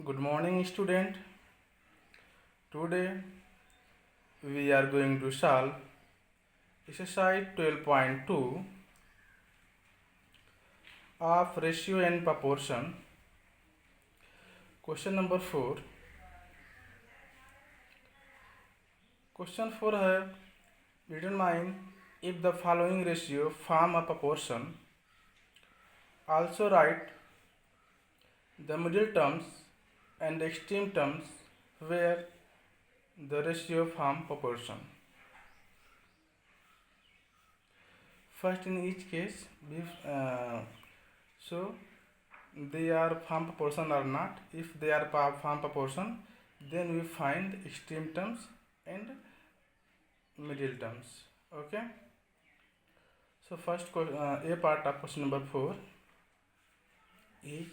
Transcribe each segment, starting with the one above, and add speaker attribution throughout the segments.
Speaker 1: Good morning, student. Today we are going to solve exercise 12.2 of ratio and proportion. Question number 4. Question 4 है determine if the following ratio form a proportion. Also write the middle terms and the extreme terms where the ratio form proportion. First, in each case, so they are form proportion or not. If they are form proportion, then we find extreme terms and middle terms. Okay. So first, a part of question number 4 is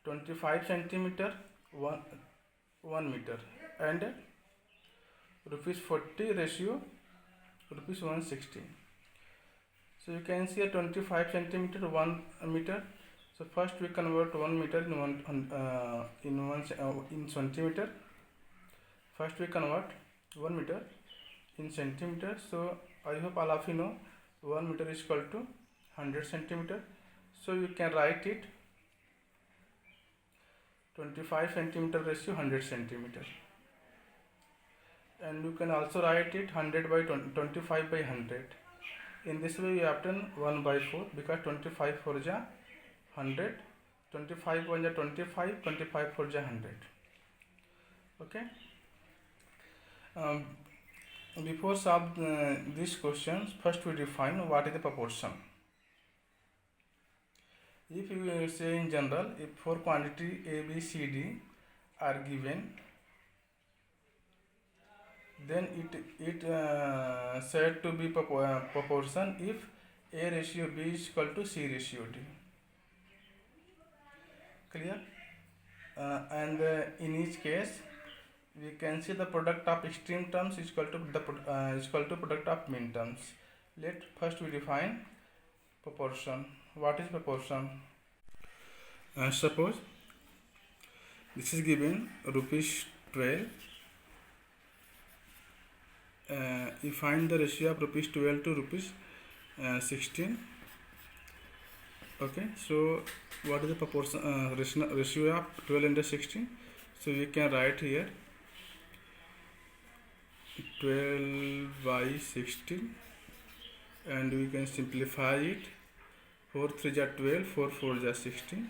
Speaker 1: 25 centimeter 1 meter and rupees 40 ratio rupees 160. So you can see a 25 centimeter 1 meter. So first we convert 1 meter in centimeter. First we convert 1 meter in centimeter. So I hope all of you know 1 meter is equal to 100 centimeter. So you can write it 25 centimeter ratio 100 centimeter. And you can also write it 100 by 25 by 100. In this way we obtain 1 by 4 because 25 4 ja 100, 25 1 ja 25, 25 4 ja 100. Okay. Before solve these questions, first we define what is the proportion. If you say in general, if for quantity A, B, C, D are given, then it said to be proportion if A ratio B is equal to C ratio D. Clear? And in each case, we can see the product of extreme terms is equal to the product of mean terms. Let first we define proportion. What is proportion? Suppose this is given rupees 12. You find the ratio of rupees 12 to rupees 16. Okay, so what is the proportion ratio of 12 and 16? So we can write here 12 by 16 and we can simplify it. 4 3 ja 12, 4 4 ja 16,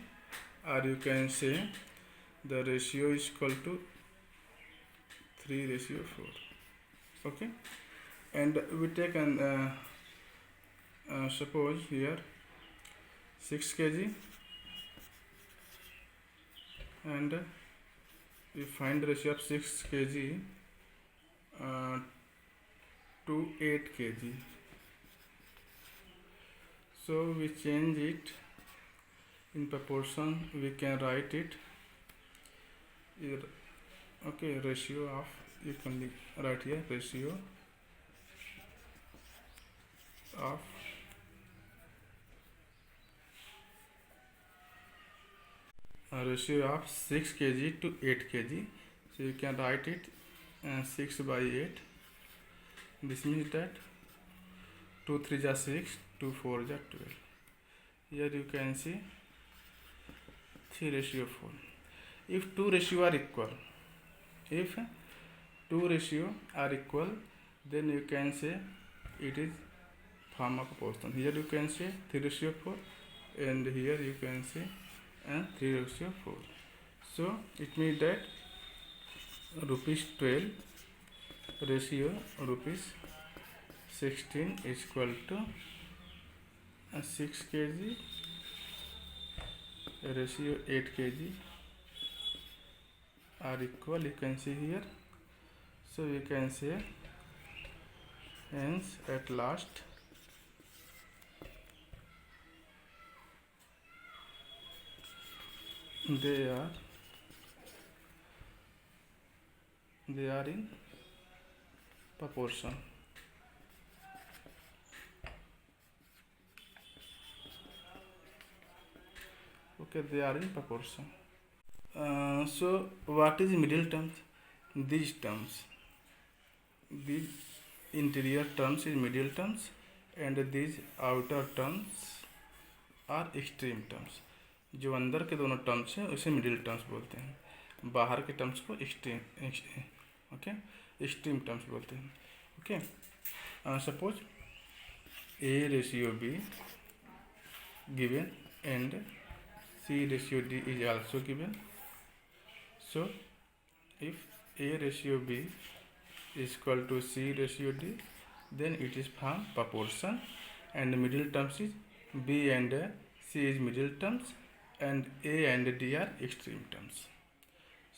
Speaker 1: or you can say the ratio is equal to 3 ratio 4. Okay, and we take an suppose here 6 kg and we find the ratio of 6 kg to 8 kg. So we change it in proportion. We can write it here. Okay, ratio of, you can write here ratio of ratio of 6 kg to 8 kg. So you can write it 6 by 8. This means that 2 3 ja 6, 2 4 ja 12. Here you can see 3 ratio 4. If two ratio are equal, then you can say it is form of proportion. Here you can say 3 ratio 4 and here you can say 3 ratio 4. So it means that rupees 12 ratio rupees 16 is equal to 6 kg ratio 8 kg are equal. You can see here. So you can say hence at last they are in proportion. Okay, they are in proportion. So what is middle terms? These terms, these interior terms is middle terms, and these outer terms are extreme terms. जो अंदर के दोनों terms हैं उसे middle terms बोलते हैं, बाहर के टर्म्स को एक्सट्रीम एक्सट्रीम टर्म्स बोलते हैं. Okay, suppose A ratio B given and C ratio D is also given. So if A ratio B is equal to C ratio D, then it is from proportion, and middle terms is B and C is middle terms, and A and D are extreme terms.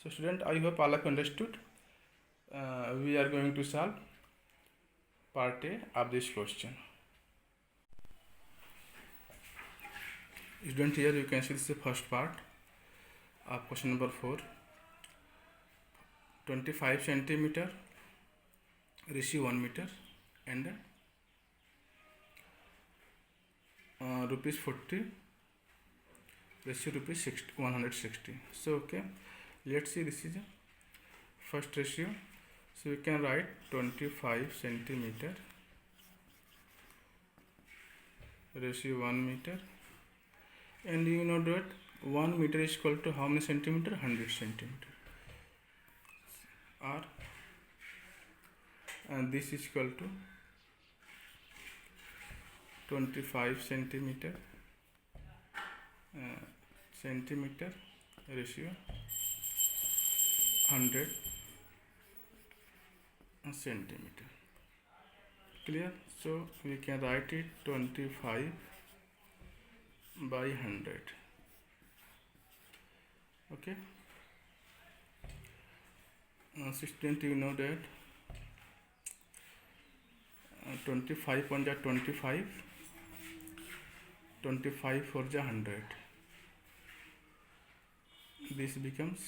Speaker 1: So student, I hope all of you understood. We are going to solve part A of this question. Student, here you can see this is the first part of question number 4. 25 centimeter ratio 1 meter and rupees 40 ratio rupees 160. So okay, let's see, this is a first ratio. So we can write 25 centimeter ratio 1 meter, and you know that 1 meter is equal to how many centimeter? 100 centimeter. Or and this is equal to 25 centimeter ratio 100 centimeter. Clear? So we can write it 25 by 100. Okay. Student, you know that 25 on the 25, 25 for the 100. This becomes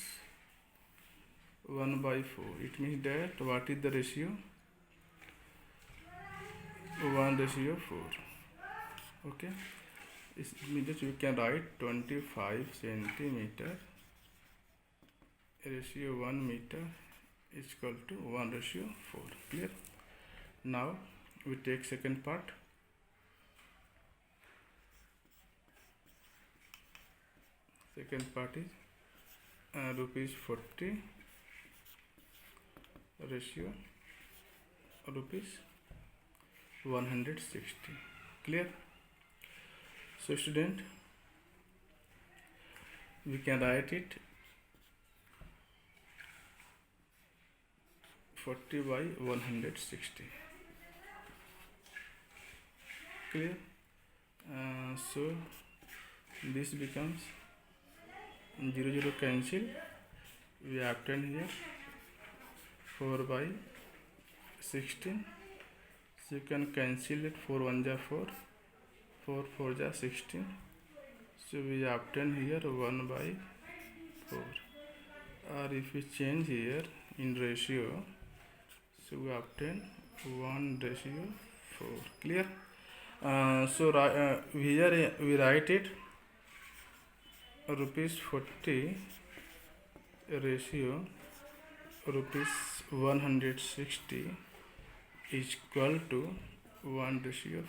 Speaker 1: 1 by 4. It means that what is the ratio? 1 ratio 4. Okay. It means that we can write 25 centimeter ratio 1 meter is equal to 1 ratio 4. Clear? Now we take second part. Second part is rupees 40 ratio rupees 160. Clear? So student, we can write it 40 by 160. Clear? So this becomes 0 cancel. We obtain here 4 by 16. So you can cancel it. 4 1 ja 4, 4 4 ja 16. So we obtain here 1 by 4. Or if we change here in ratio, so we obtain 1 ratio 4. Clear? So here we write it rupees 40 ratio rupees 160 is equal to 1 ratio 4.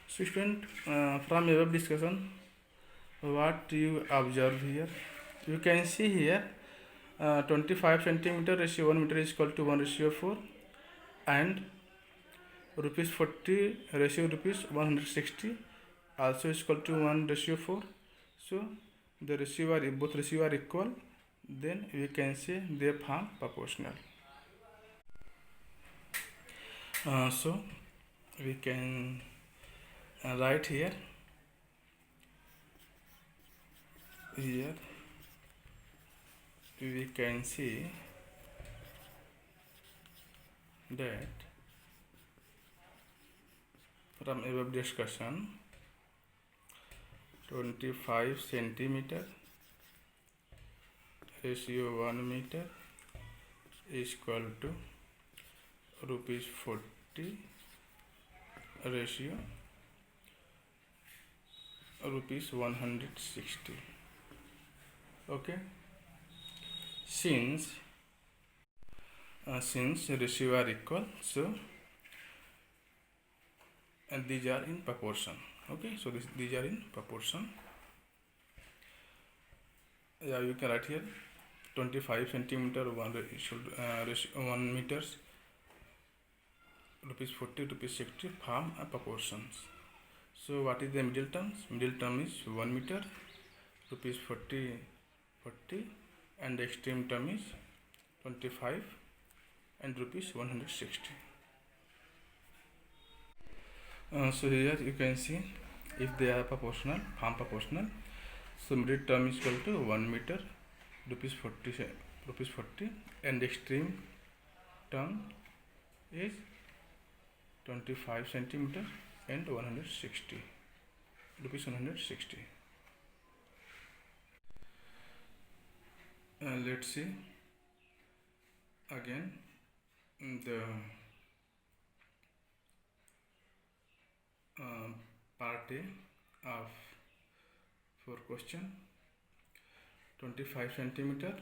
Speaker 1: So student, from above discussion, what you observe here? You can see here 25 centimeter ratio 1 meter is equal to 1 ratio 4, and rupees 40 ratio rupees 160 also is equal to 1 ratio 4. So the ratio are, if both ratio are equal, then we can say they form proportional. So we can write here we can see that from above discussion 25 centimeter ratio 1 meter is equal to rupees 40 ratio rupees 160. Okay, since ratio are equal, so and these are in proportion. Okay, so these are in proportion. Yeah, you can write here 25 centimeter 1 meters, rupees 40, rupees 60 farm proportions. So what is the middle terms? Middle term is 1 meter, rupees 40, and the extreme term is 25 and rupees 160. So here you can see if they are proportional, farm proportional. So middle term is equal to 1 meter, rupees 40, and the extreme term is 25 centimeter and 160 rupees 160. Let's see again the part A of for question. 25 centimeter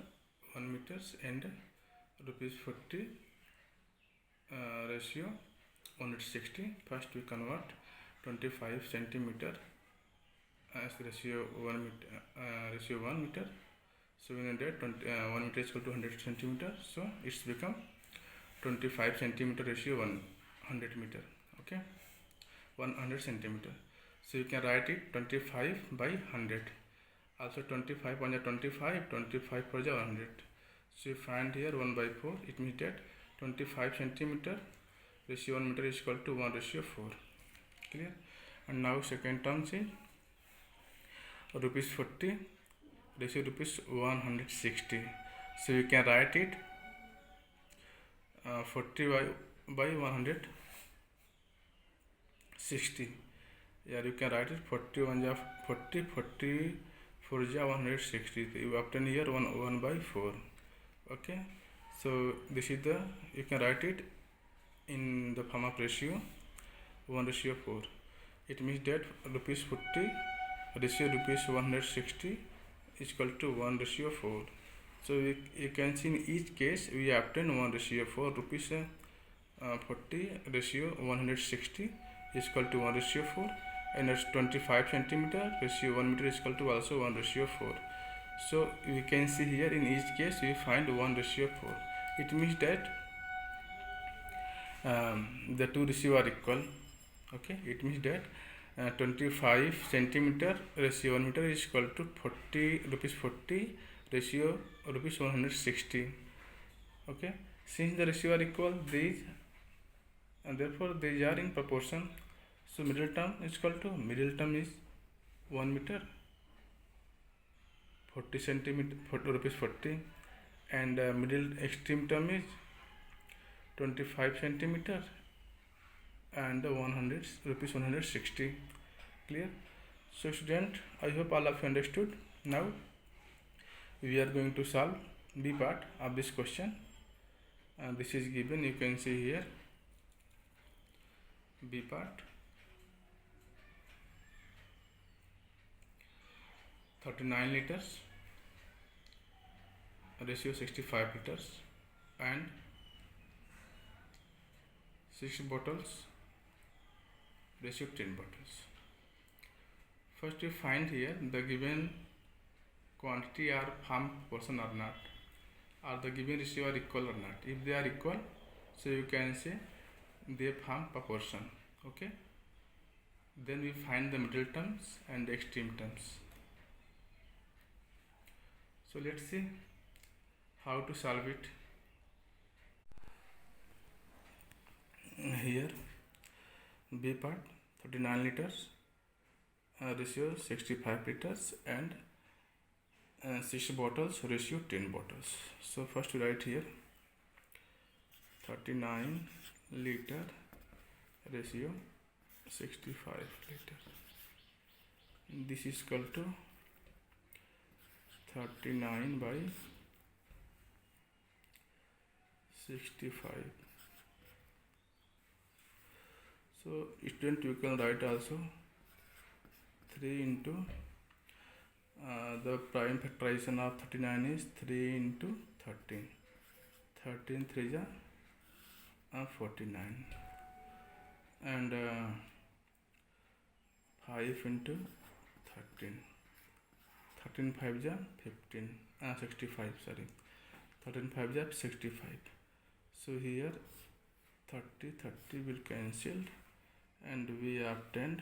Speaker 1: 1 meters and rupees 40 ratio 160. First we convert 25 centimeter as ratio 1 meter. So we know that 1 meter is equal to 100 centimeter. So it's become 25 centimeter ratio 100 meter. Okay, 100 centimeter. So you can write it 25 by 100. Also 25 on the 25 for the 100. So you find here 1 by 4. It means that 25 centimeter ratio 1 meter is equal to 1 ratio 4. Clear? And now second term is rupees 40 ratio rupees 160. So you can write it 40 by 160. Yeah, you can write it 40 4 160. You obtain here 1 by 4. Okay, so this is the, you can write it in the form of ratio 1 ratio 4. It means that rupees 40 ratio rupees 160 is equal to 1 ratio 4. So you can see in each case we obtain 1 ratio 4. Rupees 40 ratio 160 is equal to 1 ratio 4, and it's 25 centimeter ratio 1 meter is equal to also 1 ratio 4. So we can see here in each case we find 1 ratio 4. It means that the two ratio are equal. Okay, it means that 25 centimeter ratio 1 meter is equal to 40 ratio rupees 160. Okay, since the ratio are equal, these, and therefore these are in proportion. So middle term is equal to, middle term is 1 meter 40 centimeter rupees 40, and middle extreme term is 25 centimeter and 100 rupees 160. Clear? So student, I hope all of you understood. Now we are going to solve B part of this question. This is given, you can see here B part. 39 liters ratio 65 liters and 6 bottles ratio 10 bottles. First we find here the given quantity are farm proportion or not, or the given ratio are equal or not. If they are equal, so you can say they farm proportion. Okay, then we find the middle terms and the extreme terms. So let's see how to solve it. Here B part 39 liters ratio 65 liters and 6 bottles ratio 10 bottles. So first we write here 39 liter ratio 65 liter. This is equal to 39 by 65. So student, you can write also 3 into The prime factorization of 39 is 3 into 13. 13 3 are 49, and 5 into 13. 13 5 are 15. 65. Sorry, 13 5 are 65. So here 30 will cancel, and we obtained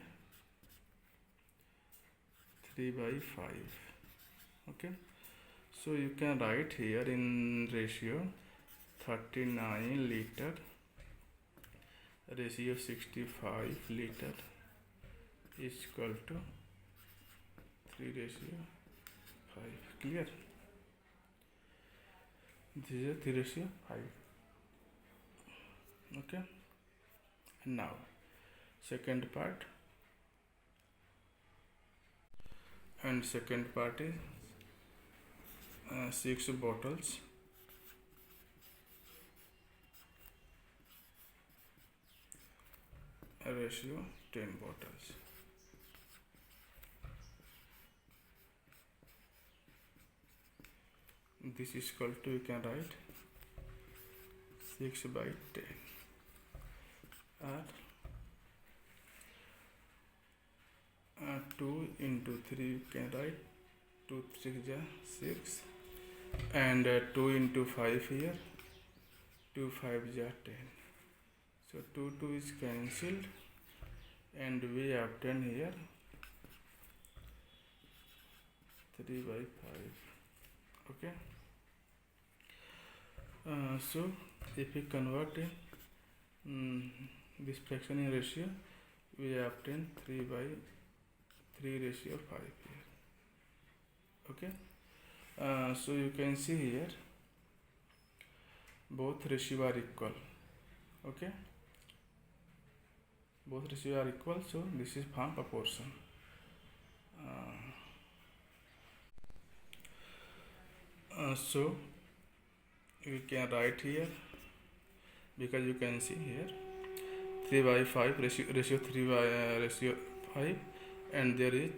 Speaker 1: 3 by 5. Okay, so you can write here in ratio 39 liter ratio 65 liter is equal to 3 ratio 5. Clear? This is a 3 ratio 5. Okay, and now second part, and second part is 6 bottles ratio 10 bottles. This is equal to, you can write 6 by 10, or 2 into 3, you can write 2 3 is 6, and 2 into 5 here, 2 5 is 10. So 2 is cancelled, and we obtain here 3 by 5. Okay, so if we convert this fraction in ratio, we obtain 3 by 3 ratio 5 here. Okay, so you can see here both ratio are equal. Okay, both ratio are equal, so this is form proportion. So we can write here, because you can see here 3 by 5 ratio 3 by ratio 5, and there is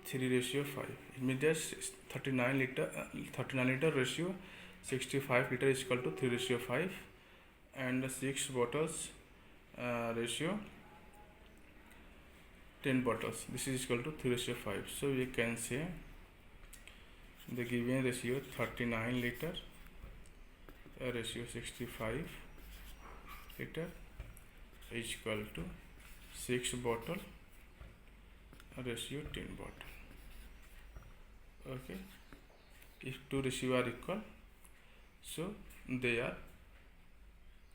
Speaker 1: 3 ratio 5. It means that 39 liter ratio 65 liter is equal to 3 ratio 5, and 6 bottles ratio 10 bottles, this is equal to 3 ratio 5. So we can say the given ratio 39 liter ratio 65 liter is equal to 6 bottle ratio 10 bottle. Okay, if two ratio are equal, so they are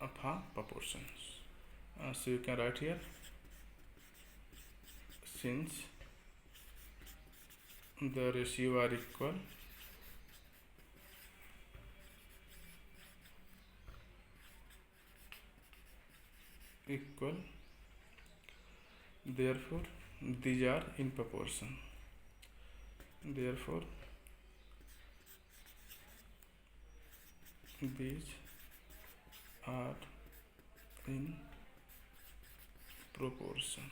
Speaker 1: of half proportions. So you can write here, since the ratio are equal, therefore these are in proportion. Therefore these are in proportion.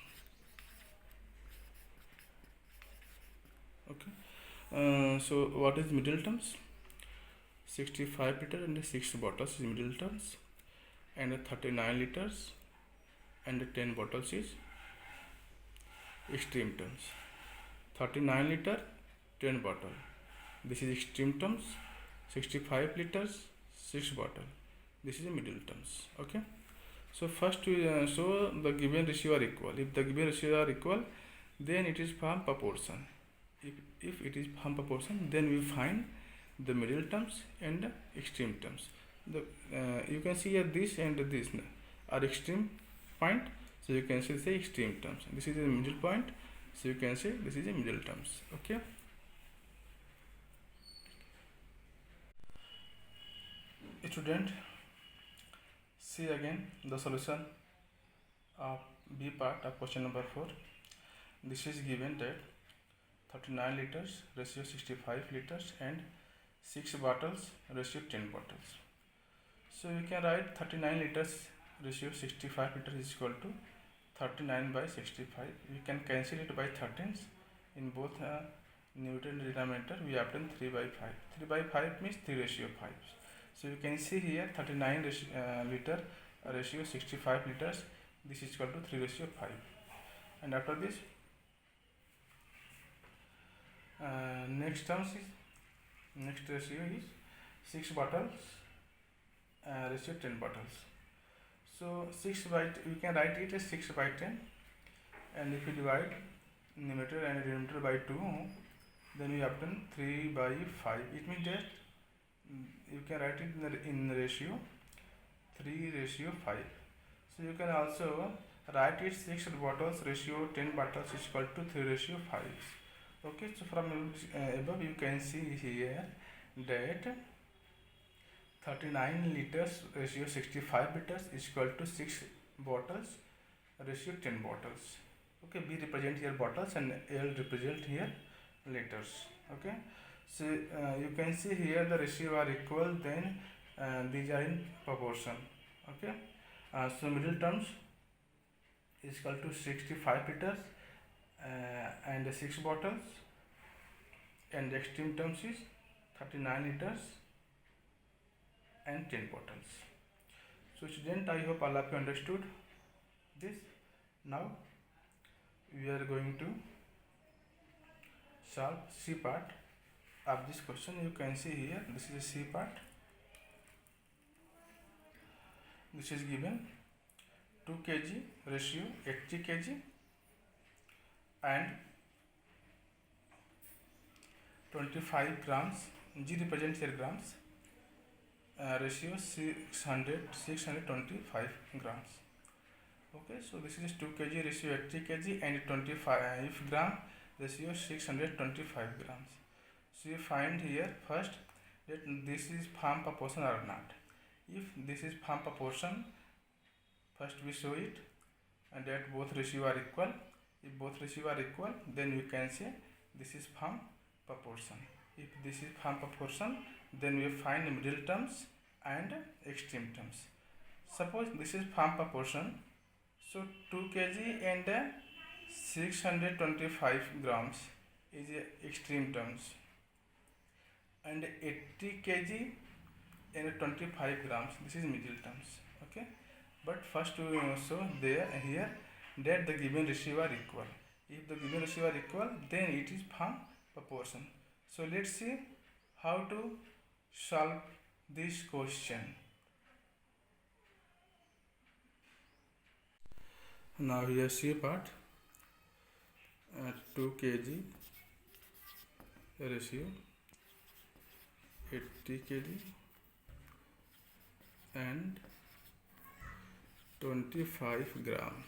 Speaker 1: Okay, so what is middle terms? 65 liter and 6 bottles is middle terms, and 39 liters and 10 bottles is extreme terms. 39 liter 10 bottle, this is extreme terms. 65 liters 6 bottle, this is middle terms. Okay, so first we so the given ratio are equal. If the given ratio are equal, then it is form proportion. If it is form proportion, then we find the middle terms and the extreme terms. The you can see here this and this are extreme point, so you can say extreme terms. This is the middle point, so you can say this is the middle terms. Okay, student, see again the solution of B part of question number 4. This is given that 39 liters ratio 65 liters and 6 bottles ratio 10 bottles. So you can write 39 liters ratio 65 liters is equal to 39 by 65. We can cancel it by 13s in both numerator and denominator we obtain 3 by 5. 3 by 5 means 3:5. So you can see here 39 liter ratio 65 liters. This is equal to 3:5. And after this, next ratio is 6 bottles ratio 10 bottles. So 6 by we can write it as 6 by 10, and if you divide numerator and denominator by 2, then we obtain 3 by 5. It means that you can write it in ratio 3:5. So you can also write it 6 bottles ratio 10 bottles is equal to 3:5. Okay, so from above you can see here that 39 liters ratio 65 liters is equal to 6 bottles ratio 10 bottles. Okay, B represent here bottles and L represent here liters. Okay, so you can see here the ratio are equal, then these are in proportion. Okay, so middle terms is equal to 65 liters and 6 bottles, and the extreme terms is 39 liters and 10 bottles. So student, I hope all of you understood this. Now we are going to solve C part of this question. You can see here this is a C part. This is given 2 kg ratio 80 kg and 25 grams. G represents here grams. Ratio 625 grams. Okay, so this is 2 kg ratio 80 kg and 25 gram ratio 625 grams. So you find here first that this is form proportion or not. If this is form proportion, first we show it and that both ratio are equal. If both ratio are equal, then we can say this is form proportion. If this is form proportion, then we find middle terms and extreme terms. Suppose this is form proportion, so 2 kg and 625 grams is extreme terms, and 80 kg and 25 grams this is middle terms. Okay, but first we show here that the given ratio are equal. If the given ratio are equal, then it is form proportion. So let's see how to solve this question. Now here C part, 2 kg ratio 80 kg and 25 gram.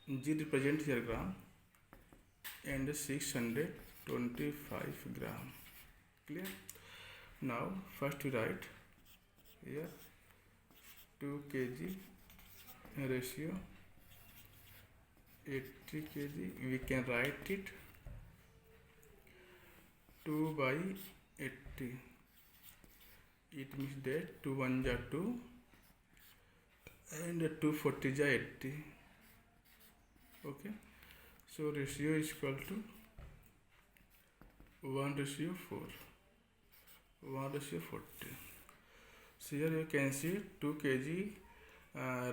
Speaker 1: G represents here gram and 625 gram. Clear? Now first we write here 2 kg ratio 80 kg. We can write it 2 by 80. It means that 2 1 ja 2 and 2 40 ja 80. Okay, so ratio is equal to 1:4, 1:40. So here you can see 2 kg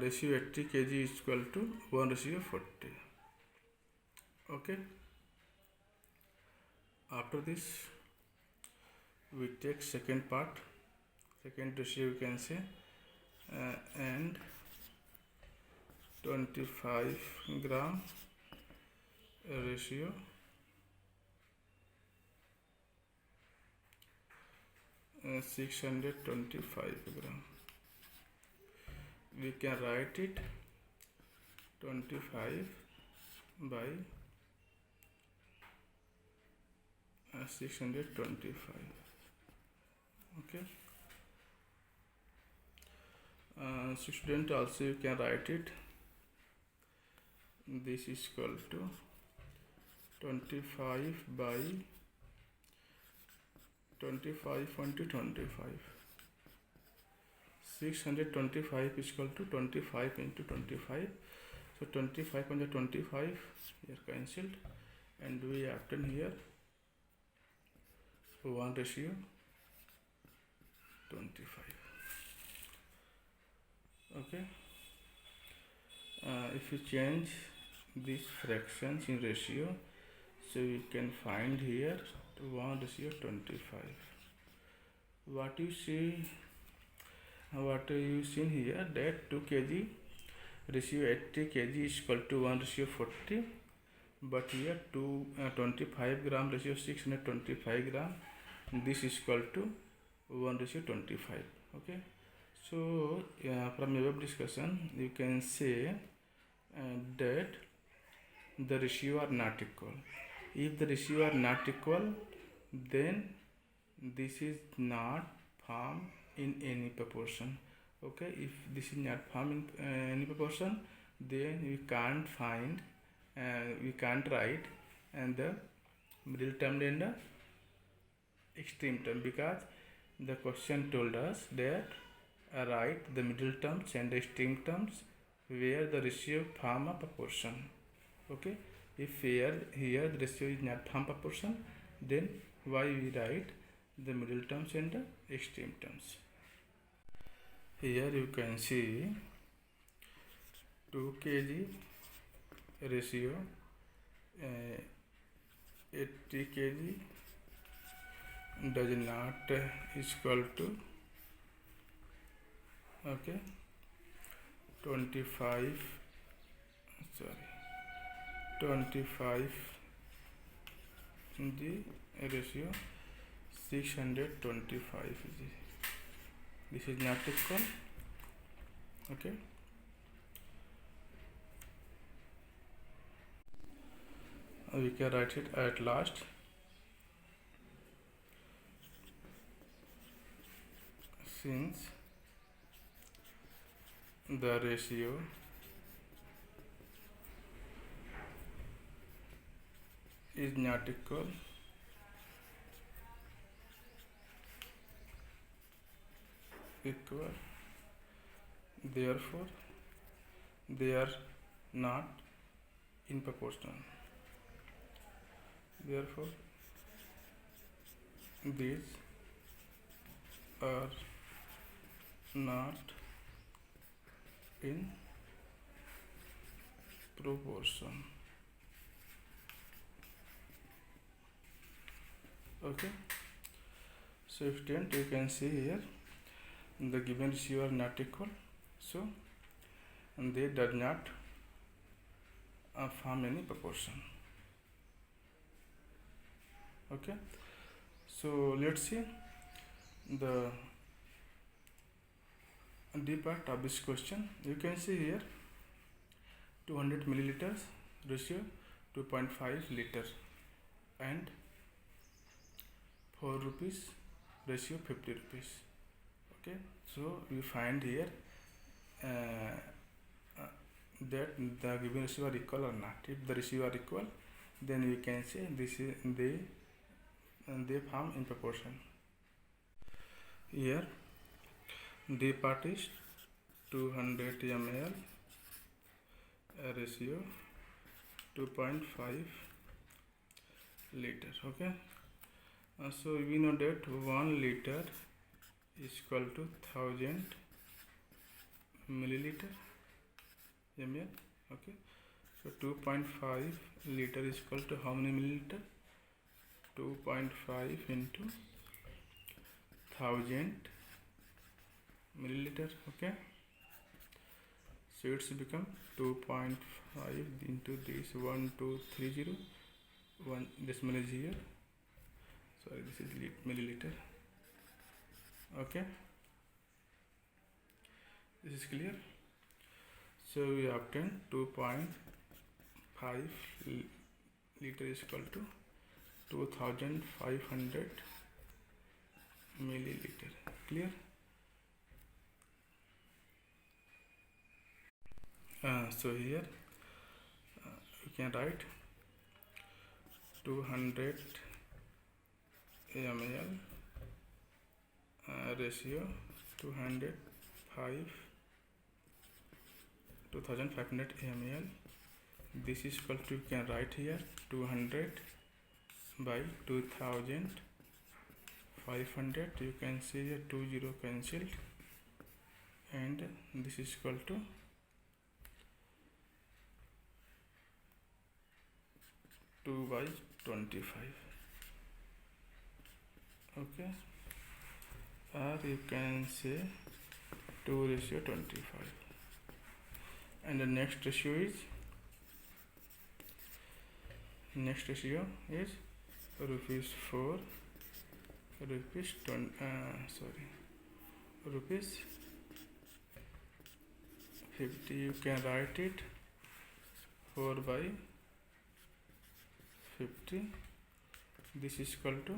Speaker 1: ratio 80 kg is equal to 1:40. Okay, after this we take second part, second ratio you can say, and 25 gram ratio 625 gram. We can write it 25 by 625. Okay, so student, also you can write it, this is equal to 25 by 25 into 25. 625 is equal to 25 into 25. So 25 under 25 here cancelled, and we obtain here 1:25. Okay. If you change these fractions in ratio, so you can find here 1:25. What you see here, that 2 kg ratio 80 kg is equal to 1:40, but here 25 gram ratio 625 gram, this is equal to 1:25. Okay, so from above discussion you can say that the ratio are not equal. If the ratio are not equal, then this is not formed in any proportion. Okay, if this is not formed in any proportion, then we can't find, we can't write and the middle term and the extreme term, because the question told us that write the middle terms and the extreme terms where the ratio form a proportion. Okay, if here the ratio is not form proportion, then why we write the middle terms and the extreme terms. Here you can see 2 kg ratio 80 kg does not equal to 25 the ratio 625 g. This is not equal. Okay, we can write it at last. Since the ratio is not equal, therefore they are not in proportion. Therefore these are not in proportion. Okay, so student, you can see here the given ratio are not equal, so they does not form any proportion. Okay, so let's see the D part of this question. You can see here 200 milliliters ratio 2.5 liter and 4 rupees ratio 50 rupees. Okay, so we find here that the given ratio are equal or not. If the ratio are equal, then we can say this is they form in proportion. Here D part is 200 ml ratio 2.5 liter. Okay, so we know that 1 liter is equal to 1000 milliliter ml. Okay, so 2.5 liter is equal to how many milliliter? 2.5 into 1000 milliliter. Okay, so it's become 2.5 into this 1230, 1 decimal is here, sorry, this is milliliter. Okay, this is clear. So we obtain 2.5 liter is equal to 2500 milliliter. Clear? So here you can write 200 ml ratio 2500 ml. This is equal to, you can write here 200 by 2000 500. You can see here 2 0 cancelled, and this is equal to 2/25. Okay, or you can say 2:25. And the next ratio is rupees 4, rupees 50. You can write it 4/50. This is equal to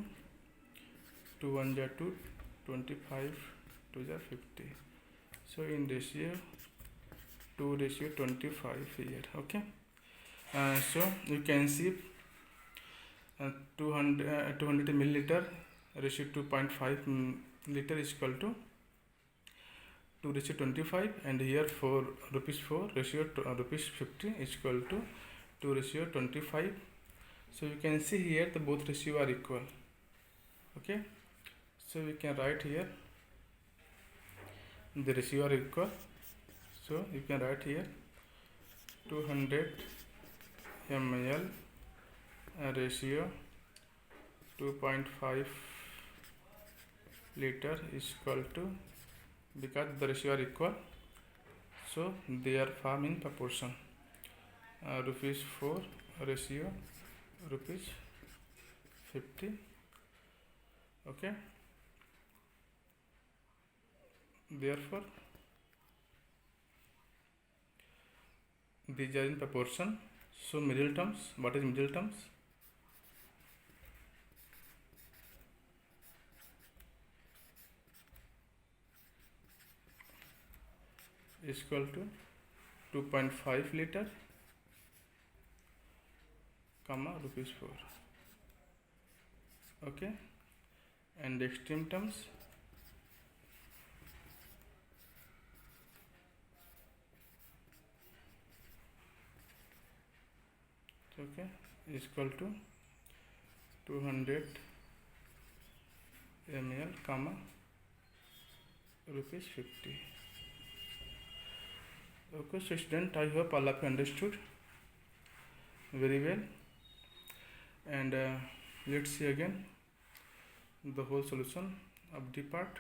Speaker 1: 2 1 jar 2, 25 2 jar 50. So in ratio 2:25 here. Okay, so you can see 200 milliliter ratio 2.5 liter is equal to 2:25, and here for rupees 4 ratio to rupees 50 is equal to 2:25. So you can see here the both ratio are equal. Okay, so we can write here the ratio are equal. So you can write here 200 ml ratio 2.5 liter is equal to, because the ratio are equal, so they are formed in proportion. Rupees 4 ratio rupees 50. Okay, therefore these are in proportion. So middle terms, what is middle terms? Is equal to 2.5 liter comma rupees 4. Okay, and extreme terms is equal to 200 ml comma rupees 50. Okay, so student, I hope all of you understood very well, and let's see again the whole solution of the part.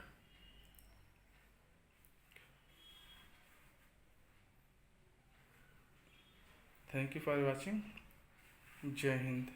Speaker 1: Thank you for watching. Jai Hind.